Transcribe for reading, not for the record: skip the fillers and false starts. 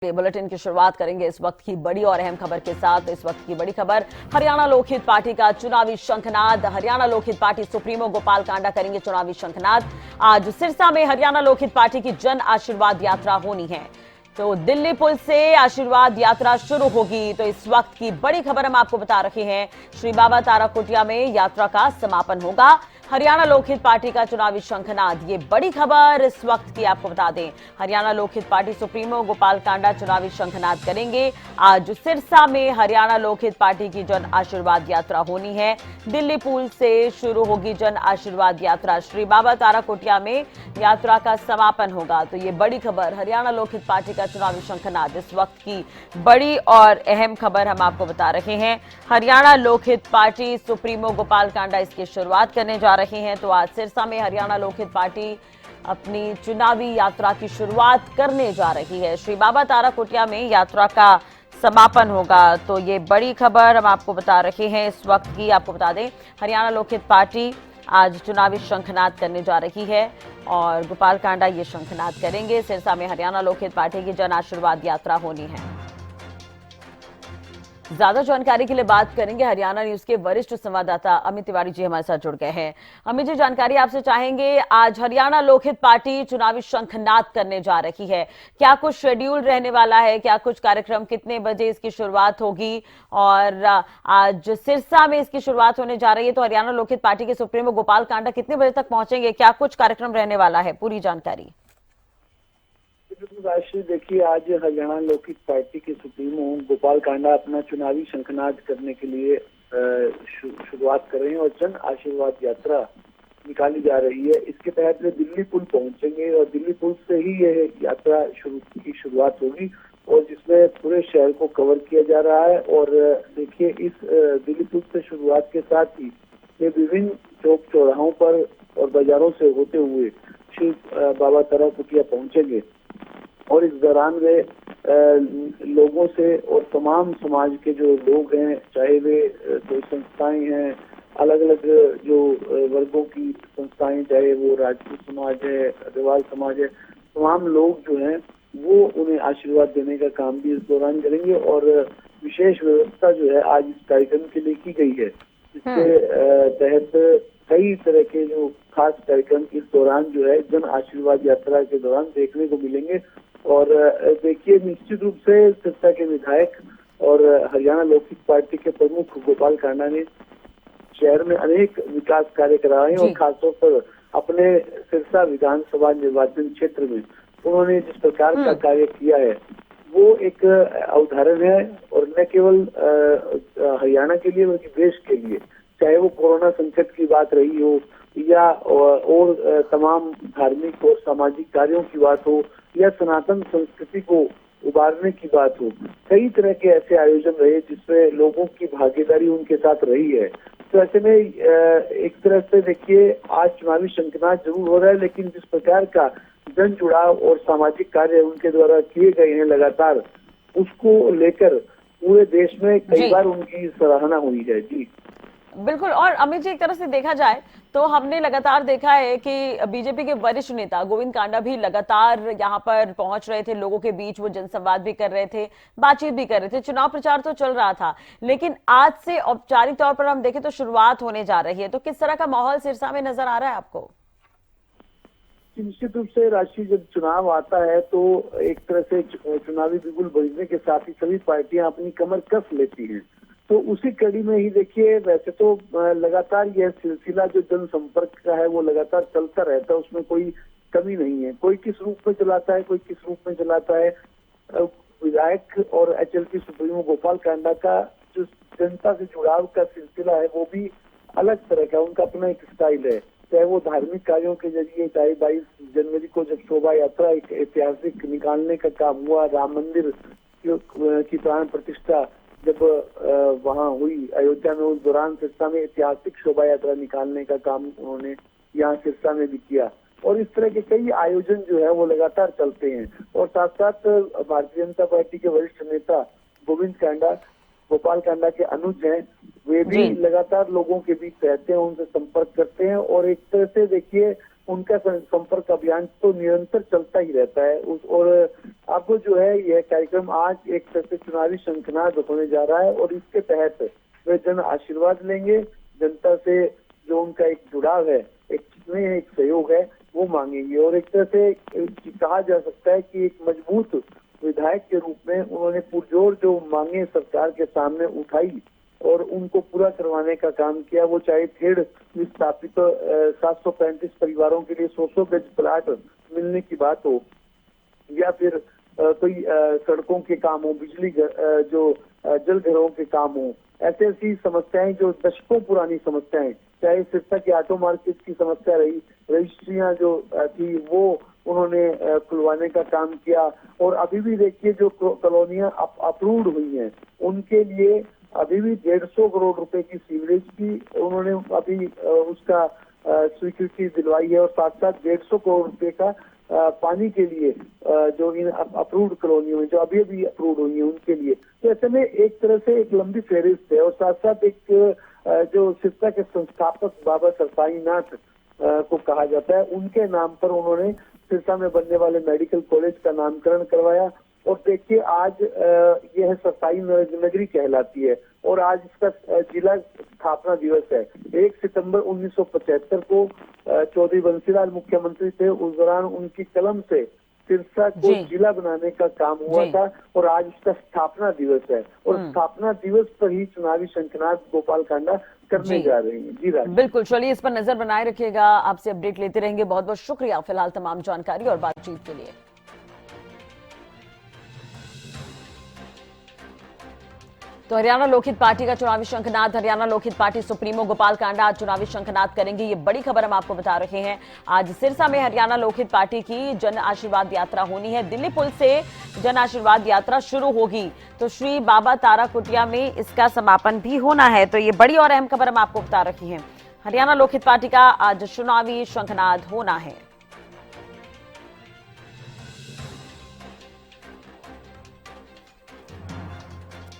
Bulletin की शुरुआत करेंगे इस वक्त की बड़ी और अहम खबर के साथ। इस वक्त की बड़ी खबर, हरियाणा लोकहित पार्टी का चुनावी शंखनाद। हरियाणा लोकहित पार्टी सुप्रीमो गोपाल कांडा करेंगे चुनावी शंखनाद। आज सिरसा में हरियाणा लोकहित पार्टी की जन आशीर्वाद यात्रा होनी है, तो दिल्ली पुल से आशीर्वाद यात्रा शुरू होगी। तो इस वक्त की बड़ी खबर हम आपको बता रहे हैं, श्री बाबा ताराकुटिया में यात्रा का समापन होगा। हरियाणा लोकहित पार्टी का चुनावी शंखनाद, ये बड़ी खबर इस वक्त की आपको बता दें। हरियाणा लोकहित पार्टी सुप्रीमो गोपाल कांडा चुनावी शंखनाद करेंगे। आज सिरसा में हरियाणा लोकहित पार्टी की जन आशीर्वाद यात्रा होनी है। दिल्ली पुल से शुरू होगी जन आशीर्वाद यात्रा। श्री बाबा ताराकुटिया में यात्रा का समापन होगा। तो ये बड़ी खबर, हरियाणा लोकहित पार्टी का चुनावी शंखनाद, इस वक्त की बड़ी और अहम खबर हम आपको बता रहे हैं। हरियाणा लोकहित पार्टी सुप्रीमो गोपाल कांडा इसकी शुरुआत करने जा रहे हैं। तो आज सिरसा में हरियाणा लोकहित पार्टी अपनी चुनावी यात्रा की शुरुआत करने जा रही है। श्री बाबा ताराकुटिया में यात्रा का समापन होगा। तो ये बड़ी खबर हम आपको बता रहे हैं इस वक्त की। आपको बता दें, हरियाणा लोकहित पार्टी आज चुनावी शंखनाद करने जा रही है और गोपाल कांडा ये शंखनाद करेंगे। सिरसा में हरियाणा लोकहित पार्टी की जन आशीर्वाद यात्रा होनी है। ज्यादा जानकारी के लिए बात करेंगे, हरियाणा न्यूज के वरिष्ठ संवाददाता अमित तिवारी जी हमारे साथ जुड़ गए हैं। अमित जी, जानकारी आपसे चाहेंगे, आज हरियाणा लोकहित पार्टी चुनावी शंखनाद करने जा रही है, क्या कुछ शेड्यूल रहने वाला है, क्या कुछ कार्यक्रम, कितने बजे इसकी शुरुआत होगी? और आज सिरसा में इसकी शुरुआत होने जा रही है, तो हरियाणा लोकहित पार्टी के सुप्रीमो गोपाल कांडा कितने बजे तक पहुंचेंगे, क्या कुछ कार्यक्रम रहने वाला है, पूरी जानकारी? राशि देखिए, आज हरियाणा लोकहित पार्टी के सुप्रीमो गोपाल कांडा अपना चुनावी शंखनाद करने के लिए शुरुआत कर रहे हैं और जन आशीर्वाद यात्रा निकाली जा रही है। इसके तहत वे दिल्ली पुल पहुंचेंगे और दिल्ली पुल से ही यह यात्रा की शुरुआत होगी और जिसमें पूरे शहर को कवर किया जा रहा है। और देखिए, इस दिल्ली पुल से शुरुआत के साथ ही ये विभिन्न चौक चौराहों पर और बाजारों से होते हुए श्री बाबा ताराकुटिया पहुंचेंगे और इस दौरान वे लोगों से और तमाम समाज के जो लोग हैं, चाहे वे कोई संस्थाएं हैं, अलग अलग जो वर्गों की संस्थाएं, चाहे वो राजपूत समाज है, अग्रवाल समाज है, तमाम लोग जो हैं वो उन्हें आशीर्वाद देने का काम भी इस दौरान करेंगे। और विशेष व्यवस्था जो है आज इस कार्यक्रम के लिए की गई है, इसके तहत कई तरह के जो खास कार्यक्रम इस दौरान जो है जन आशीर्वाद यात्रा के दौरान देखने को मिलेंगे। और देखिए, निश्चित रूप से सिरसा के विधायक और हरियाणा लोकहित पार्टी के प्रमुख गोपाल कांडा ने शहर में अनेक विकास कार्य कराए हैं और खासतौर पर अपने सिरसा विधानसभा निर्वाचन क्षेत्र में उन्होंने जिस प्रकार का कार्य किया है वो एक उदाहरण है। और न केवल हरियाणा के लिए बल्कि देश के लिए, चाहे वो कोरोना संकट की बात रही हो या और तमाम धार्मिक और सामाजिक कार्यों की बात हो या सनातन संस्कृति को उभारने की बात हो, कई तरह के ऐसे आयोजन रहे जिसमें लोगों की भागीदारी उनके साथ रही है। तो ऐसे में एक तरह से देखिए, आज चुनावी शंखनाद जरूर हो रहा है, लेकिन जिस प्रकार का जन जुड़ाव और सामाजिक कार्य उनके द्वारा किए गए हैं लगातार, उसको लेकर पूरे देश में कई बार उनकी सराहना हुई है। जी बिल्कुल। और अमित जी, एक तरह से देखा जाए तो हमने लगातार देखा है कि बीजेपी के वरिष्ठ नेता गोविंद कांडा भी लगातार यहां पर पहुंच रहे थे, लोगों के बीच वो जनसंवाद भी कर रहे थे, बातचीत भी कर रहे थे, चुनाव प्रचार तो चल रहा था। लेकिन आज से औपचारिक तौर पर हम देखें तो शुरुआत होने जा रही है, तो किस तरह का माहौल सिरसा में नजर आ रहा है आपको? निश्चित रूप से राशि, जब चुनाव आता है तो एक तरह से चुनावी बिगुल बजने के साथ ही सभी पार्टियां अपनी कमर कस लेती हैं। तो उसी कड़ी में ही देखिए, वैसे तो लगातार यह सिलसिला जो जनसंपर्क का है वो लगातार चलता रहता है, उसमें कोई कमी नहीं है। कोई किस रूप में चलाता है, कोई किस रूप में चलाता है। विधायक और एचएलपी सुप्रीमो गोपाल कांडा का जो जनता से जुड़ाव का सिलसिला है वो भी अलग तरह का, उनका अपना एक स्टाइल है। चाहे वो धार्मिक कार्यों के जरिए, चाहे 22 जनवरी को जब शोभा यात्रा एक ऐतिहासिक निकालने का काम हुआ, राम मंदिर की प्राण प्रतिष्ठा जब वहां हुई अयोध्या में, उस दौरान सिरसा में ऐतिहासिक शोभा यात्रा निकालने का काम उन्होंने यहाँ सिरसा में भी किया। और इस तरह के कई आयोजन जो है वो लगातार चलते हैं। और साथ साथ भारतीय जनता पार्टी के वरिष्ठ नेता गोविंद कांडा, गोपाल कांडा के अनुज हैं, वे भी लगातार लोगों के बीच रहते हैं, उनसे संपर्क करते हैं। और एक तरह से देखिए, उनका संपर्क अभियान तो निरंतर चलता ही रहता है। और अब जो है यह कार्यक्रम आज एक तरह से चुनावी शंखनाद होने जा रहा है और इसके तहत वे जन आशीर्वाद लेंगे, जनता से जो उनका एक जुड़ाव है, एक सहयोग है, वो मांगेंगे। और एक तरह से कहा जा सकता है कि एक मजबूत विधायक के रूप में उन्होंने पुरजोर जो मांगे सरकार के सामने उठाई और उनको पूरा करवाने का काम किया। वो चाहे खेड़ विस्थापित 735 परिवारों के लिए 100 गज प्लाट मिलने की बात हो, या फिर कोई सड़कों के काम हो, बिजली जो जल घरों के काम हो, ऐसी समस्याएं जो दशकों पुरानी समस्याएं, चाहे सिरसा की ऑटो मार्केट की समस्या रही, रजिस्ट्रियां जो थी वो उन्होंने खुलवाने का काम किया। और अभी भी देखिए जो कॉलोनियां अप्रूव्ड हुई हैं उनके लिए अभी भी 150 करोड़ रुपए की सीवरेज की उन्होंने अभी उसका स्वीकृति दिलवाई है और साथ साथ 150 करोड़ रुपए का पानी के लिए जो इन अप्रूव्ड कॉलोनियों में जो अभी अप्रूव्ड हुई है उनके लिए। तो ऐसे में एक तरह से एक लंबी फहरिस्त है। और साथ साथ एक जो सिरसा के संस्थापक बाबा सरसाई नाथ को कहा जाता है, उनके नाम पर उन्होंने सिरसा में बनने वाले मेडिकल कॉलेज का नामकरण करवाया। और देखिए आज यह सरसाई नगरी कहलाती है और आज इसका जिला स्थापना दिवस है। 1 सितंबर 1975 को चौधरी बंसीलाल मुख्यमंत्री थे, उस दौरान उनकी कलम से सिरसा को जिला बनाने का काम हुआ था और आज उसका स्थापना दिवस है। और स्थापना दिवस पर ही चुनावी शंखनाद गोपाल कांडा करने जा रहे हैं। जी राज, बिल्कुल, चलिए इस पर नजर बनाए रखिएगा, आपसे अपडेट लेते रहेंगे। बहुत बहुत शुक्रिया फिलहाल तमाम जानकारी और बातचीत के लिए। तो हरियाणा लोकहित पार्टी का चुनावी शंखनाद, हरियाणा लोकहित पार्टी सुप्रीमो गोपाल कांडा आज चुनावी शंखनाद करेंगे, ये बड़ी खबर हम आपको बता रहे हैं। आज सिरसा में हरियाणा लोकहित पार्टी की जन आशीर्वाद यात्रा होनी है। दिल्ली पुल से जन आशीर्वाद यात्रा शुरू होगी तो श्री बाबा तारा कुटिया में इसका समापन भी होना है। तो ये बड़ी और अहम खबर हम आपको बता रही हैं। हरियाणा लोकहित पार्टी का आज चुनावी शंखनाद होना है।